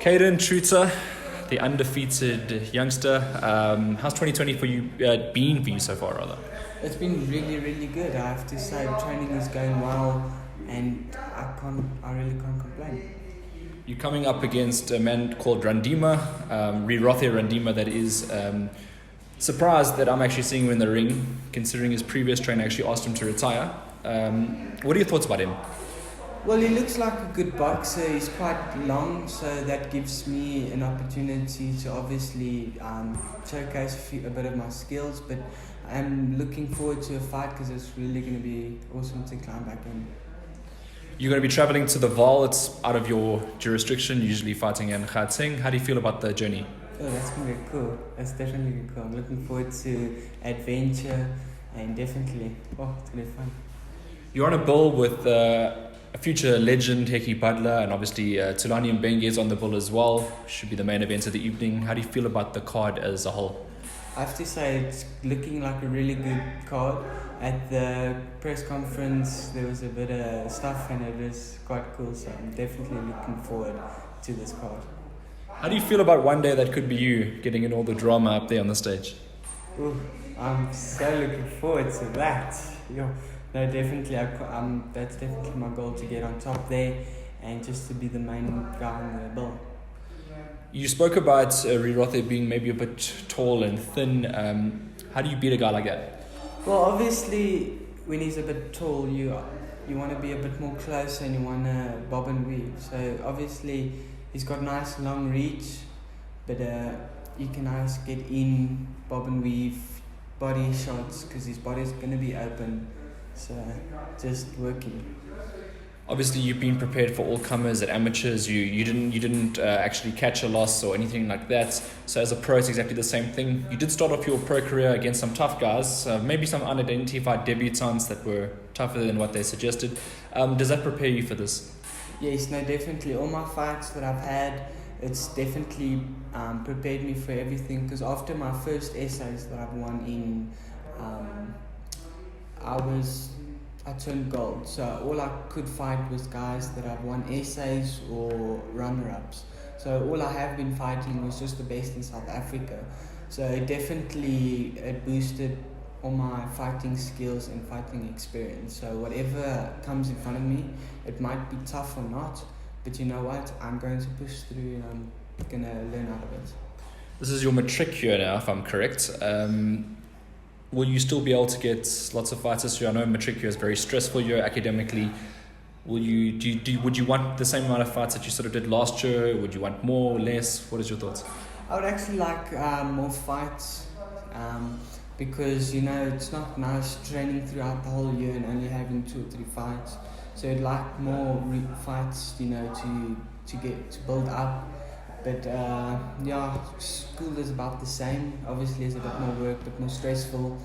CAYDEN TRUTER, the undefeated youngster. How's 2020 for you been for you so far, rather? It's been really, really good. I have to say, training is going well, and I really can't complain. You're coming up against a man called Randima, RIROTHE Randima, that is. Surprised that I'm actually seeing him in the ring, considering his previous trainer actually asked him to retire. What are your thoughts about him? Well, he looks like a good boxer. He's quite long, so that gives me an opportunity to obviously showcase a bit of my skills. But I'm looking forward to a fight because it's really going to be awesome to climb back in. You're going to be traveling to the Val. It's out of your jurisdiction, usually fighting in Gauteng. How do you feel about the journey? Oh, that's going to be cool. That's definitely going to be cool. I'm looking forward to adventure and definitely, it's going to be fun. You're on a bill with a future legend, Heki Butler, and obviously Tulani Mbenge is on the bill as well. Should be the main event of the evening. How do you feel about the card as a whole? I have to say it's looking like a really good card. At the press conference, there was a bit of stuff and it was quite cool, so I'm definitely looking forward to this card. How do you feel about one day that could be you getting in all the drama up there on the stage? Ooh, I'm so looking forward to that. No, definitely. That's definitely my goal, to get on top there and just to be the main guy on the bill. You spoke about RIROTHE being maybe a bit tall and thin. How do you beat a guy like that? Well, obviously, when he's a bit tall, you want to be a bit more close and you want to bob and weave. So obviously, he's got nice long reach, but you can always get in, bob and weave, body shots, because his body's going to be open. So just working. Obviously, you've been prepared for all comers at amateurs. You didn't actually catch a loss or anything like that. So as a pro, it's exactly the same thing. You did start off your pro career against some tough guys, maybe some unidentified debutants that were tougher than what they suggested. Does that prepare you for this? Yes, no, definitely. All my fights that I've had, it's definitely prepared me for everything. Because after my first essays that I've won in, I turned gold. So all I could fight was guys that I've won essays or runner-ups. So all I have been fighting was just the best in South Africa. So it boosted all my fighting skills and fighting experience. So whatever comes in front of me, it might be tough or not, but you know what? I'm going to push through and I'm going to learn out of it. This is your matric year now, if I'm correct. Will you still be able to get lots of fights this year? I know matric year is a very stressful year academically. Would you want the same amount of fights that you sort of did last year? Would you want more or less? What is your thoughts? I would actually like more fights because, it's not nice training throughout the whole year and only having 2 or 3 fights. So I'd like more fights, to build up. But school is about the same. Obviously, it's a bit more work, a bit more stressful.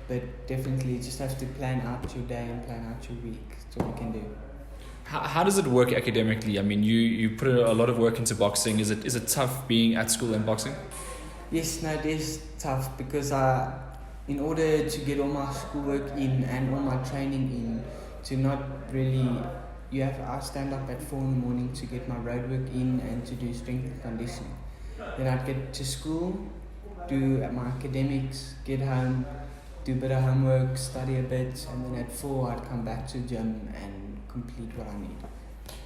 But definitely, you just have to plan out your day and plan out your week. That's all you can do. How does it work academically? I mean, you put a lot of work into boxing. Is it tough being at school and boxing? Yes, no, it is tough because in order to get all my schoolwork in and all my training in, to not really... I stand up at 4 a.m. to get my road work in and to do strength and conditioning. Then I'd get to school, do my academics, get home, do a bit of homework, study a bit, and then at 4 I'd come back to the gym and complete what I need.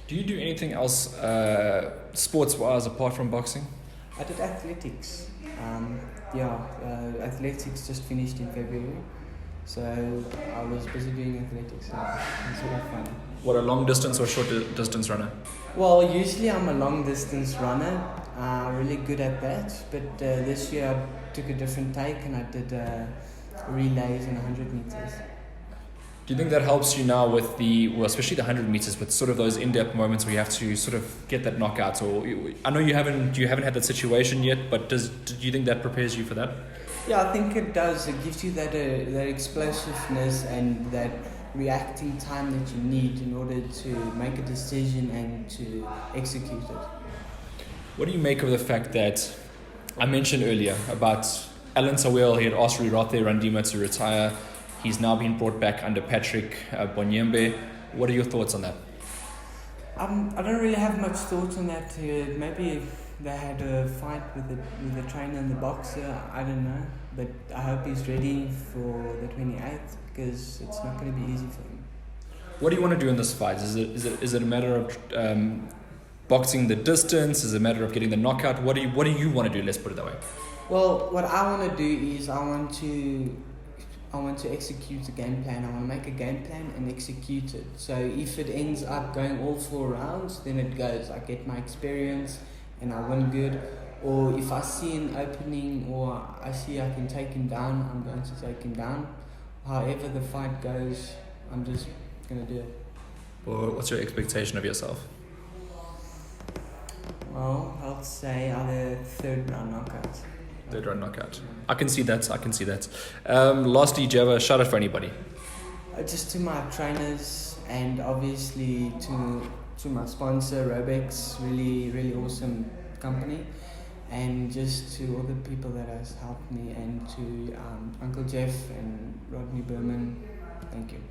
Do you do anything else sports-wise apart from boxing? I did athletics. Athletics just finished in February. So I was busy doing athletics. So it's really fun. What, a long distance or short distance runner? Well, usually I'm a long distance runner. Really good at that. But this year I took a different take and I did relays in 100 meters. Do you think that helps you now with especially the 100 meters, with sort of those in-depth moments where you have to sort of get that knockout? Or I know you haven't had that situation yet, but do you think that prepares you for that? Yeah, I think it does. It gives you that explosiveness and that reacting time that you need in order to make a decision and to execute it. What do you make of the fact that I mentioned earlier about Alan Sawel? He had asked RIROTHE Randima to retire. He's now been brought back under Patrick Bonyembe. What are your thoughts on that? I don't really have much thoughts on that. Maybe they had a fight with the trainer and the boxer. I don't know, but I hope he's ready for the 28th because it's not going to be easy for him. What do you want to do in this fight? Is it a matter of boxing the distance? Is it a matter of getting the knockout? What do you want to do? Let's put it that way. Well, what I want to do is I want to execute a game plan. I want to make a game plan and execute it. So if it ends up going all 4 rounds, then it goes. I get my experience and I win good. Or if I see an opening or I see I can take him down, I'm going to take him down. However the fight goes, I'm just going to do it. Well, what's your expectation of yourself? Well, I'll say either 3rd round knockout. 3rd round knockout. I can see that. Lastly, do you have a shout out for anybody? Just to my trainers and obviously to my sponsor Robex, really awesome company, and just to all the people that has helped me, and to Uncle Jeff and Rodney Berman. Thank you.